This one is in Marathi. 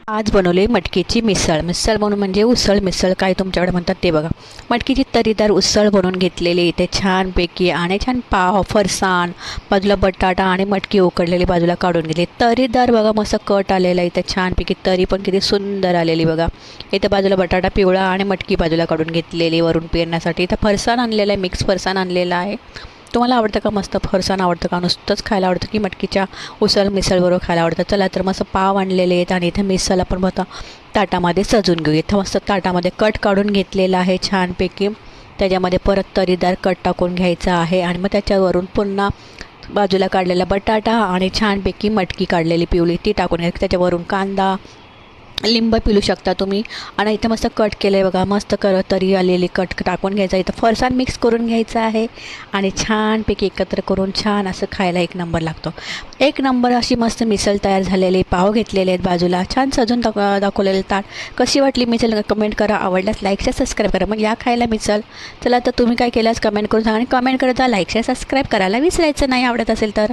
आज बनवले मटकीची मिसळ. मिसळ म्हणून म्हणजे उसळ मिसळ काय तुमच्याकडे म्हणतात ते बघा. मटकीची तरीदार उसळ बनवून घेतलेली इथे छानपैकी आणि छान पाव फरसाण बाजूला बटाटा आणि मटकी उकडलेली बाजूला काढून घेतली. तरीदार बघा मस्त कट आलेला इथे छानपैकी तरी पण किती सुंदर आलेली बघा. इथे बाजूला बटाटा पिवळा आणि मटकी बाजूला काढून घेतलेली वरून पेरण्यासाठी. इथं फरसाण आणलेलं आहे, मिक्स फरसाण आणलेला आहे. तुम्हाला आवडतं का मस्त फरसाण आवडतं का नुसतंच खायला आवडतं की मटकीच्या उसळ मिसळबरोबर खायला आवडतं? चला तर मस्त पाव आणलेले आहेत आणि इथं मिसळ आपण बघा ताटामध्ये सजून घेऊ. इथं मस्त ताटामध्ये कट काढून घेतलेला आहे छानपैकी. त्याच्यामध्ये परत तरीदार कट टाकून घ्यायचा आहे आणि मग त्याच्यावरून पुन्हा बाजूला काढलेला बटाटा आणि छानपैकी मटकी काढलेली पिवळी ती टाकून घ्यायची. त्याच्यावरून कांदा लिंब पिलू शकता तुम्ही. आणि इथं मस्त कट केलं आहे बघा, मस्त तरी आलेली कट टाकून घ्यायचा. इथं फरसाण मिक्स करून घ्यायचं आहे आणि छानपैकी एकत्र करून छान असं खायला एक नंबर लागतो. एक नंबर अशी मस्त मिसळ तयार झालेली. पाव घेतलेले आहेत बाजूला छान सजून दाखवलेलं ताट. कशी वाटली मिसळ कमेंट करा. आवडल्यास लाईक शेअर सबस्क्राईब करा. मग या खायला मिसळ. चला तर तुम्ही काय केल्यास कमेंट करून सांगा आणि कमेंट करत जा. लाईक शेअर सबस्क्राईब करायला विसरायचं नाही आवडत असेल तर.